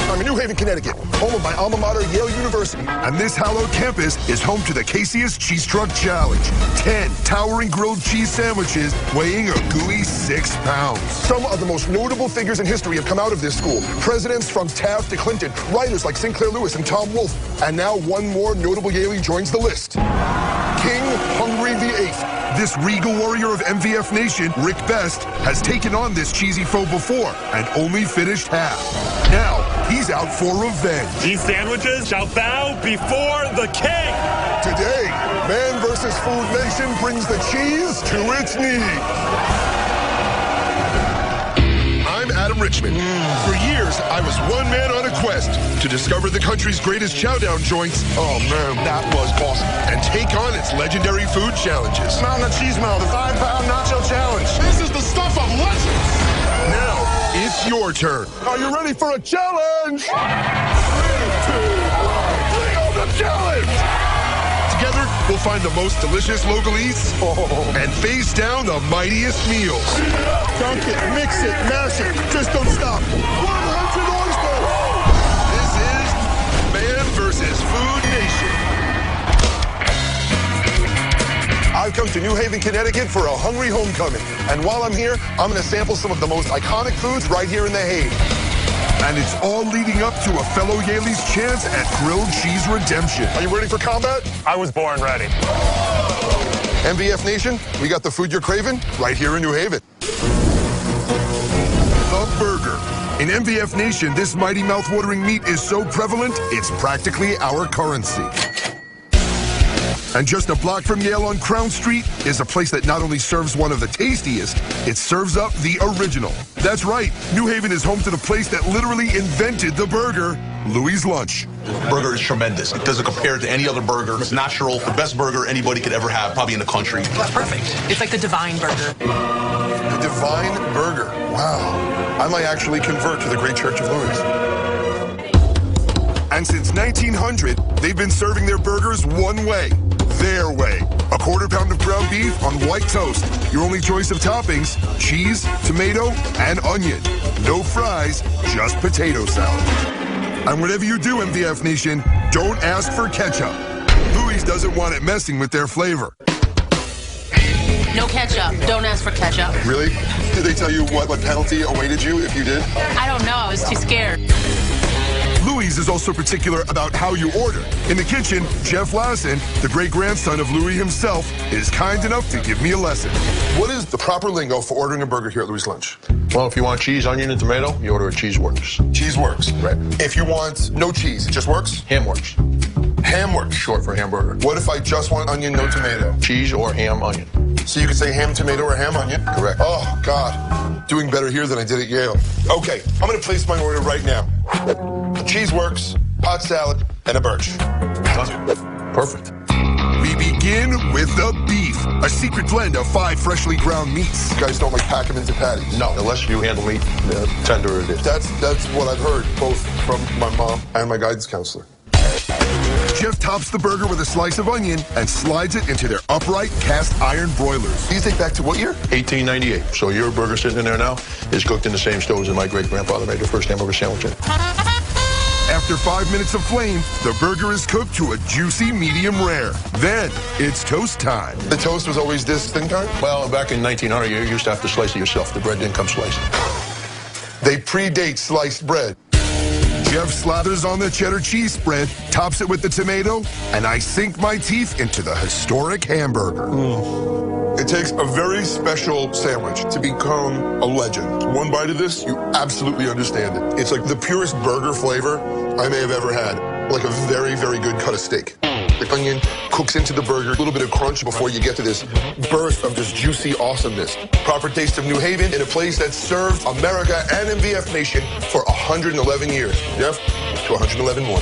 I'm in New Haven, Connecticut, home of my alma mater, Yale University. And this hallowed campus is home to the Casey's Cheese Truck Challenge. 10 towering grilled cheese sandwiches weighing a gooey 6 pounds. Some of the most notable figures in history have come out of this school. Presidents from Taft to Clinton, writers like Sinclair Lewis and Tom Wolfe. And now one more notable Yalie joins the list. King Hungry VIII. This regal warrior of MVF Nation, Rick Best, has taken on this cheesy foe before and only finished half. Now, he's out for revenge. These sandwiches shall bow before the king. Today, Man vs. Food Nation brings the cheese to its knees. I'm Adam Richmond. For years, I was one man on a quest to discover the country's greatest chowdown joints. Oh man, that was awesome. And take on its legendary food challenges. Mountain of Cheese Melt, the 5-pound nacho challenge. This is the stuff of legends. Now, it's your turn. Are you ready for a challenge? 3, 2, 1, bring on the challenge! Together, we'll find the most delicious local eats and face down the mightiest meals. Dunk it, mix it, mash it, just don't stop. 100 oysters! This is Man vs. Food Nation. I've come to New Haven, Connecticut for a hungry homecoming. And while I'm here, I'm going to sample some of the most iconic foods right here in the Hague. And it's all leading up to a fellow Yalie's chance at grilled cheese redemption. Are you ready for combat? I was born ready. MVF Nation, we got the food you're craving right here in New Haven. The burger. In MVF Nation, this mighty mouth-watering meat is so prevalent, it's practically our currency. And just a block from Yale on Crown Street is a place that not only serves one of the tastiest, it serves up the original. That's right, New Haven is home to the place that literally invented the burger, Louis' Lunch. Burger is tremendous. It doesn't compare to any other burger. It's natural, the best burger anybody could ever have, probably in the country. It's perfect. It's like the divine burger. The divine burger. Wow. I might actually convert to the Great Church of Louis. And since 1900, they've been serving their burgers one way, their way. A quarter pound of ground beef on white toast. Your only choice of toppings, cheese, tomato, and onion. No fries, just potato salad. And whatever you do, MVF Nation, don't ask for ketchup. Louis doesn't want it messing with their flavor. No ketchup. Don't ask for ketchup. Really? Did they tell you what penalty awaited you if you did? I don't know. I was too scared. Louis is also particular about how you order. In the kitchen, Jeff Lassen, the great-grandson of Louis himself, is kind enough to give me a lesson. What is the proper lingo for ordering a burger here at Louis' Lunch? Well, if you want cheese, onion, and tomato, you order a cheese works. Cheese works. Right. If you want no cheese, it just works? Ham works. Ham works. Short for hamburger. What if I just want onion, no tomato? Cheese or ham, onion. So you could say ham, tomato, or ham, onion? Correct. Oh, God. Doing better here than I did at Yale. Okay, I'm going to place my order right now. Cheese works, hot salad, and a birch. Perfect. We begin with the beef, a secret blend of 5 freshly ground meats. You guys don't like pack them into patties? No, the less you handle meat, the tenderer it is. That's what I've heard, both from my mom and my guidance counselor. Jeff tops the burger with a slice of onion and slides it into their upright cast iron broilers. These date back to what year? 1898. So your burger sitting in there now is cooked in the same stoves that my great-grandfather made the first hamburger sandwich in. After 5 minutes of flame, the burger is cooked to a juicy medium rare. Then it's toast time. The toast was always this thin kind? Well, back in 1900, you used to have to slice it yourself. The bread didn't come sliced. They predate sliced bread. Jeff slathers on the cheddar cheese spread, tops it with the tomato, and I sink my teeth into the historic hamburger. It takes a very special sandwich to become a legend. One bite of this, you absolutely understand it. It's like the purest burger flavor I may have ever had. Like a very, very good cut of steak. The onion cooks into the burger, a little bit of crunch before you get to this burst of just juicy awesomeness. Proper taste of New Haven in a place that served America and MVF Nation for 111 years. Jeff, to 111 more.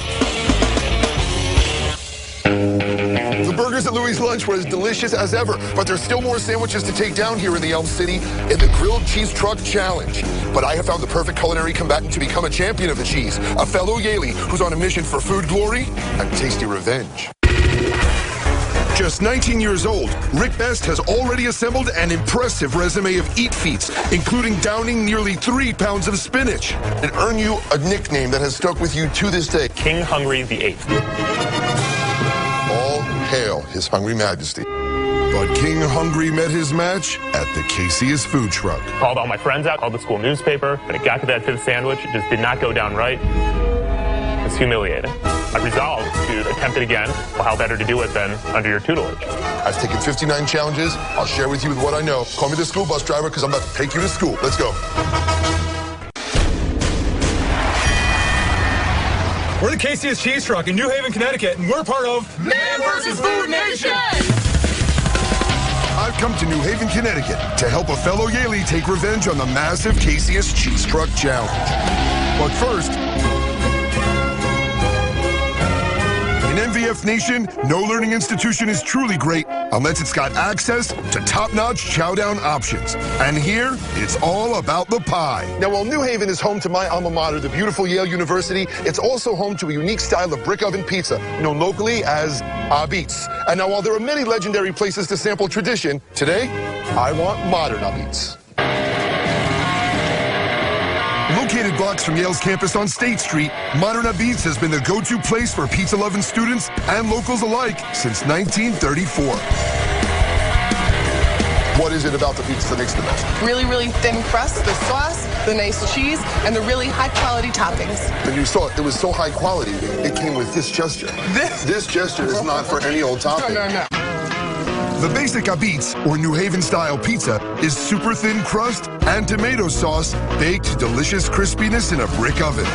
The burgers at Louis' Lunch were as delicious as ever, but there's still more sandwiches to take down here in the Elm City in the Grilled Cheese Truck Challenge. But I have found the perfect culinary combatant to become a champion of the cheese, a fellow Yalie who's on a mission for food glory and tasty revenge. Just 19 years old, Rick Best has already assembled an impressive resume of eat feats, including downing nearly 3 pounds of spinach. And earn you a nickname that has stuck with you to this day. King Hungry the 8th. All hail His Hungry Majesty. But King Hungry met his match at the Casey's food truck. Called all my friends out, called the school newspaper. When it got to that 5th sandwich, it just did not go down right. It was humiliating. I resolved to attempt it again. Well, how better to do it than under your tutelage? I've taken 59 challenges. I'll share with you what I know. Call me the school bus driver because I'm about to take you to school. Let's go. We're the KCS Cheese Truck in New Haven, Connecticut, and we're part of Man vs. Food Nation! I've come to New Haven, Connecticut to help a fellow Yalie take revenge on the massive KCS Cheese Truck Challenge. But first, in MVF Nation, no learning institution is truly great unless it's got access to top-notch chow-down options. And here, it's all about the pie. Now, while New Haven is home to my alma mater, the beautiful Yale University, it's also home to a unique style of brick oven pizza, known locally as Abits. And now, while there are many legendary places to sample tradition, today, I want modern Abits. Located blocks from Yale's campus on State Street, Modern Abits has been the go-to place for pizza-loving students and locals alike since 1934. What is it about the pizza that makes it the best? Really, really thin crust, the sauce, the nice cheese, and the really high-quality toppings. And you saw it was so high quality, it came with this gesture. This gesture is not for any old topping. No. The basic Abits, or New Haven-style pizza, is super thin crust and tomato sauce baked to delicious crispiness in a brick oven.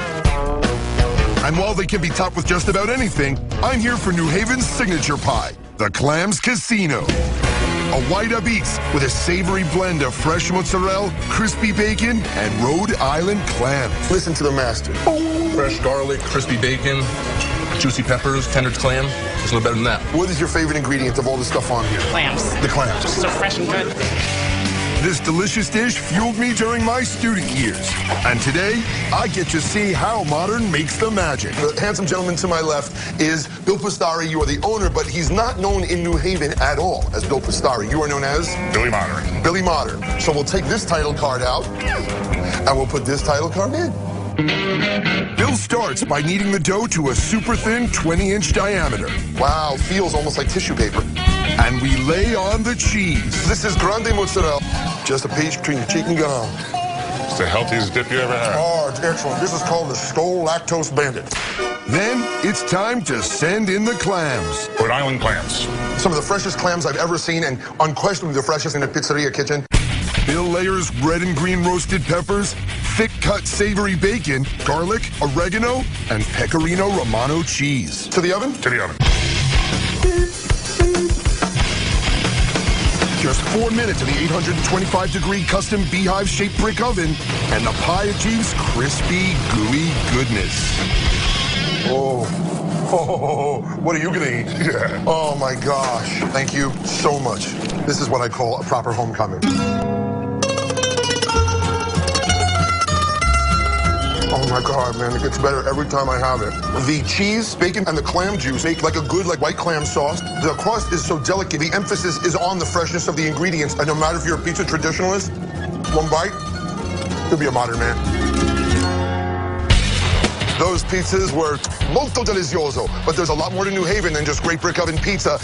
And while they can be topped with just about anything, I'm here for New Haven's signature pie, the Clams Casino. A white Abits with a savory blend of fresh mozzarella, crispy bacon, and Rhode Island clams. Listen to the master. Fresh garlic, crispy bacon, juicy peppers, tender clam. It's a little better than that. What is your favorite ingredient of all the stuff on here? Clams. The clams. So fresh and good. This delicious dish fueled me during my student years. And today, I get to see how Modern makes the magic. The handsome gentleman to my left is Bill Pastari. You are the owner, but he's not known in New Haven at all as Bill Pastari. You are known as? Billy Modern. Billy Modern. So we'll take this title card out, and we'll put this title card in. Bill starts by kneading the dough to a super thin 20-inch diameter. Wow, feels almost like tissue paper. And we lay on the cheese. This is grande mozzarella. Just a piece between your cheek and gum. It's the healthiest dip you ever had. Oh, it's excellent. This is called the Stole Lactose Bandit. Then it's time to send in the clams. Rhode Island clams. Some of the freshest clams I've ever seen, and unquestionably the freshest in a pizzeria kitchen. Bill layers red and green roasted peppers, thick-cut savory bacon, garlic, oregano, and pecorino romano cheese. To the oven? To the oven. Just 4 minutes in the 825-degree custom beehive-shaped brick oven, and the pie achieves crispy, gooey goodness. Oh, what are you gonna eat? Yeah. Oh my gosh, thank you so much. This is what I call a proper homecoming. Oh my God, man, it gets better every time I have it. The cheese, bacon, and the clam juice make like a good white clam sauce. The crust is so delicate. The emphasis is on the freshness of the ingredients. And no matter if you're a pizza traditionalist, one bite, you'll be a modern man. Those pizzas were molto delicioso, but there's a lot more to New Haven than just great brick oven pizza.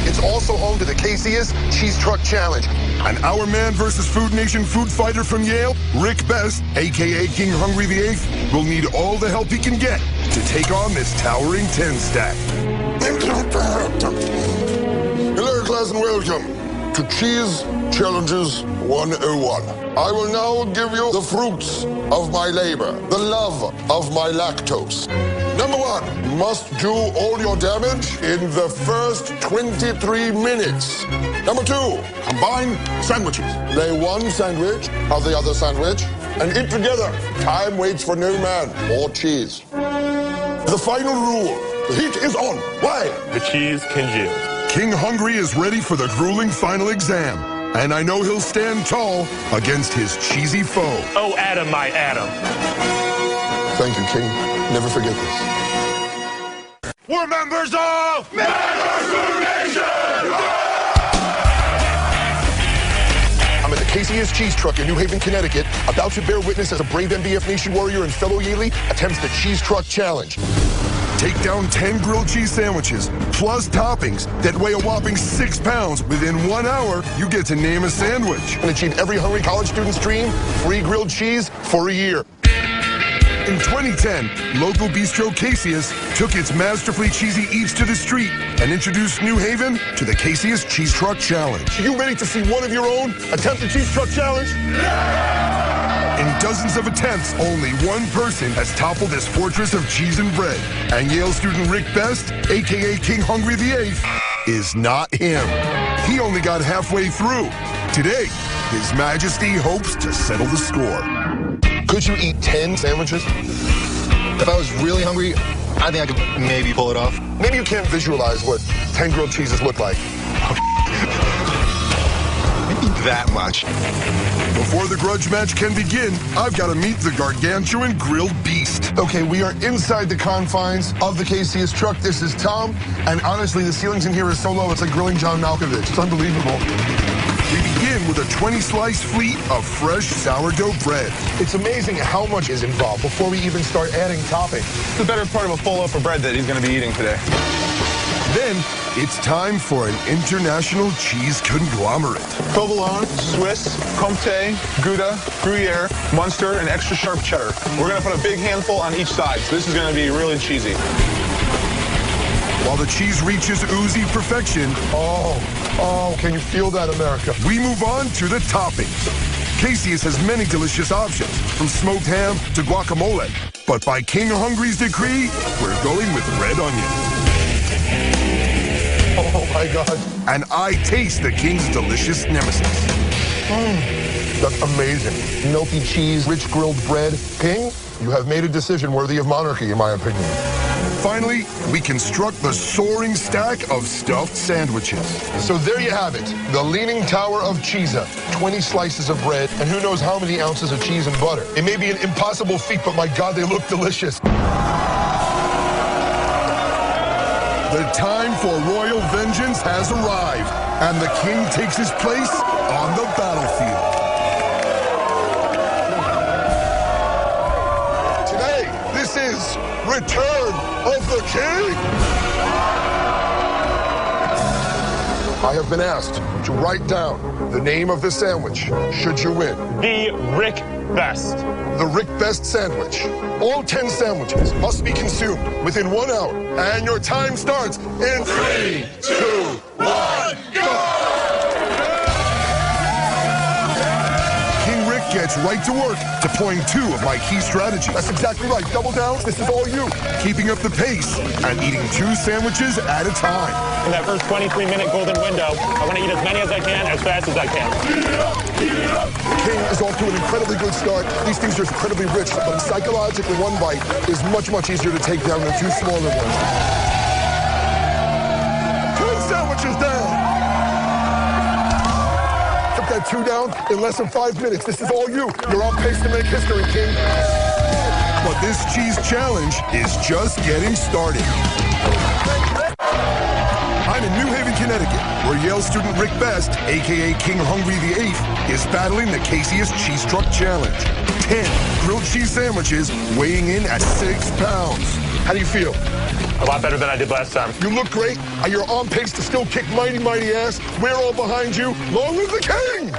It's also home to the KCS Cheese Truck Challenge. And our man versus Food Nation food fighter from Yale, Rick Best, a.k.a. King Hungry the 8th, will need all the help he can get to take on this towering 10-stack. Hello, class, and welcome to Cheese Challenges 101. I will now give you the fruits of my labor, the love of my lactose. Number 1, must do all your damage in the first 23 minutes. Number 2, combine sandwiches. Lay one sandwich of the other sandwich and eat together. Time waits for no man or cheese. The final rule, the heat is on. Why? The cheese congeals. King Hungry is ready for the grueling final exam. And I know he'll stand tall against his cheesy foe. Oh, Adam, my Adam. Thank you, King. Never forget this. We're members of I'm at the KCS Cheese Truck in New Haven, Connecticut, about to bear witness as a brave MDF Nation warrior and fellow Yaley attempts the Cheese Truck Challenge. Take down 10 grilled cheese sandwiches, plus toppings that weigh a whopping 6 pounds. Within 1 hour, you get to name a sandwich. And achieve every hungry college student's dream, free grilled cheese for a year. In 2010, local bistro Casius took its masterfully cheesy eats to the street and introduced New Haven to the Casius Cheese Truck Challenge. Are you ready to see one of your own attempt the Cheese Truck Challenge? In dozens of attempts, only one person has toppled this fortress of cheese and bread. And Yale student Rick Best, a.k.a. King Hungry VIII, is not him. He only got halfway through. Today, His Majesty hopes to settle the score. Could you eat 10 sandwiches? If I was really hungry, I think I could maybe pull it off. Maybe you can't visualize what 10 grilled cheeses look like. Maybe that much. Before the grudge match can begin, I've got to meet the gargantuan grilled beast. Okay, we are inside the confines of the KCS truck. This is Tom, and honestly, the ceilings in here are so low, it's like grilling John Malkovich. It's unbelievable. We begin with a 20-slice fleet of fresh sourdough bread. It's amazing how much is involved before we even start adding toppings. It's the better part of a full loaf of bread that he's going to be eating today. Then, it's time for an international cheese conglomerate. Provolone, Swiss, Comté, Gouda, Gruyere, Munster, and extra sharp cheddar. We're going to put a big handful on each side, so this is going to be really cheesy. While the cheese reaches oozy perfection, Oh, can you feel that, America? we move on to the toppings. Casius has many delicious options, from smoked ham to guacamole. But by King Hungry's decree, we're going with red onion. Oh, my God. And I taste the King's delicious nemesis. That's amazing. Milky cheese, rich grilled bread. King, you have made a decision worthy of monarchy, in my opinion. Finally, we construct the soaring stack of stuffed sandwiches. So there you have it, the Leaning Tower of Cheesa. 20 slices of bread, and who knows how many ounces of cheese and butter. It may be an impossible feat, but my God, they look delicious. The time for royal vengeance has arrived, and the king takes his place on the battlefield. Today, this is Return of the King. I have been asked to write down the name of the sandwich, should you win. The Rick Best. The Rick Best sandwich. All 10 sandwiches must be consumed within 1 hour. And your time starts in 3, 2, 1, go! King Rick gets right to work deploying 2 of my key strategies. That's exactly right. Double down. This is all you. Keeping up the pace and eating 2 sandwiches at a time. In that first 23-minute golden window, I want to eat as many as I can, as fast as I can. King is off to an incredibly good start. These things are incredibly rich, but psychologically, 1 bite is much, much easier to take down than 2 smaller ones. 2 sandwiches down. Took that 2 down in less than 5 minutes. This is all you. You're on pace to make history, King. But this cheese challenge is just getting started. I'm in New Haven, Connecticut, where Yale student Rick Best, a.k.a. King Hungry VIII, is battling the Casius Cheese Truck Challenge. 10 grilled cheese sandwiches weighing in at 6 pounds. How do you feel? A lot better than I did last time. You look great, and you're on pace to still kick mighty, mighty ass. We're all behind you. Long live the King!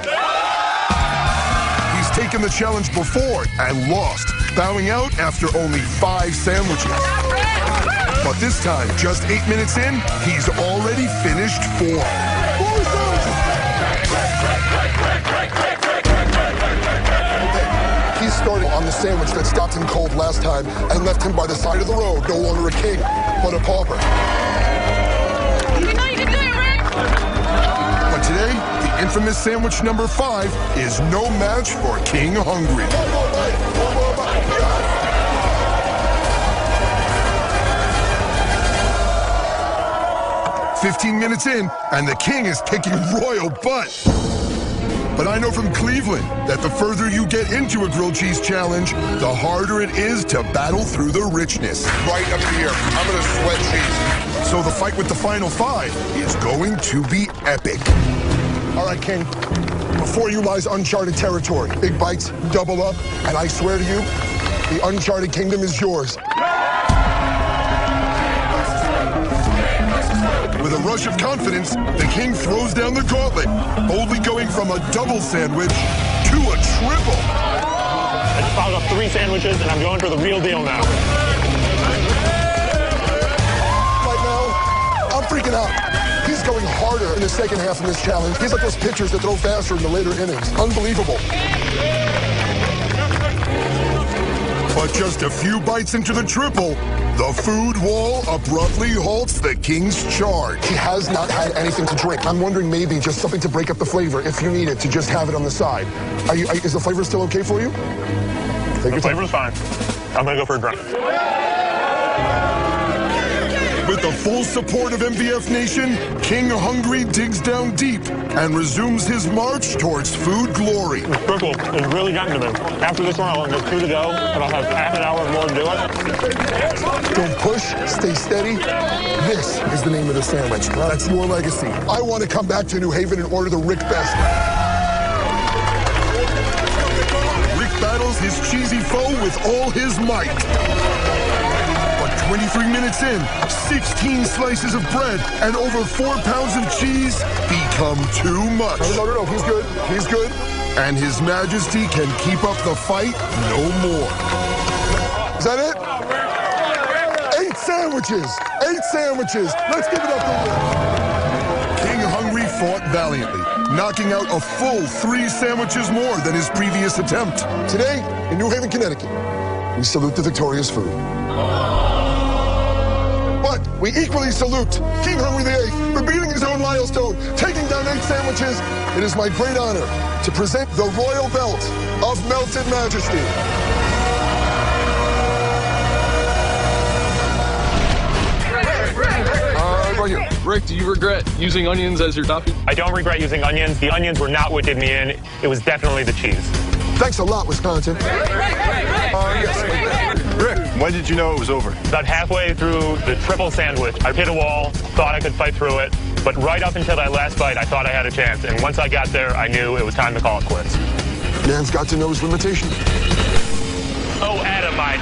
He's taken the challenge before and lost, bowing out after only 5 sandwiches. But this time, just 8 minutes in, he's already finished 4. 4 sandwiches! He's starting on the sandwich that stopped him cold last time and left him by the side of the road, no longer a king, but a pauper. You know you can do it, Rick! But today, the infamous sandwich number 5 is no match for King Hungry. 15 minutes in, and the king is kicking royal butt. But I know from Cleveland that the further you get into a grilled cheese challenge, the harder it is to battle through the richness. Right up here. I'm going to sweat cheese. So the fight with the final five is going to be epic. All right, King. Before you lies uncharted territory. Big bites, double up, and I swear to you, the uncharted kingdom is yours. With a rush of confidence, the King throws down the gauntlet, boldly going from a double sandwich to a triple. I just piled up 3 sandwiches, and I'm going for the real deal now. Right now, I'm freaking out. He's going harder in the second half of this challenge. He's like those pitchers that throw faster in the later innings. Unbelievable. But just a few bites into the triple, the food wall abruptly halts the King's charge. He has not had anything to drink. I'm wondering maybe just something to break up the flavor if you need it, to just have it on the side. Is the flavor still okay for you? The flavor's fine. I'm going to go for a drink. With the full support of MVF Nation, King Hungry digs down deep and resumes his march towards food glory. The triple is really getting to me. After this one, I'll have 2 to go, and I'll have half an hour more to do it. Don't push, stay steady. This is the name of the sandwich. That's your legacy. I want to come back to New Haven and order the Rick Best. Rick battles his cheesy foe with all his might. 23 minutes in, 16 slices of bread and over 4 pounds of cheese become too much. No, he's good. He's good. And His Majesty can keep up the fight no more. Is that it? 8 sandwiches. 8 sandwiches. Let's give it up to Rick. King Hungry fought valiantly, knocking out a full 3 sandwiches more than his previous attempt. Today, in New Haven, Connecticut, we salute the victorious food. But we equally salute King Hungry VIII for beating his own milestone, taking down 8 sandwiches. It is my great honor to present the royal belt of melted majesty. Right here. Rick, do you regret using onions as your topping? I don't regret using onions. The onions were not what did me in. It was definitely the cheese. Thanks a lot, Wisconsin. Yes. Rick, when did you know it was over? About halfway through the triple sandwich, I hit a wall, thought I could fight through it, but right up until that last bite, I thought I had a chance. And once I got there, I knew it was time to call it quits. Man's got to know his limitations. Oh, Adam, my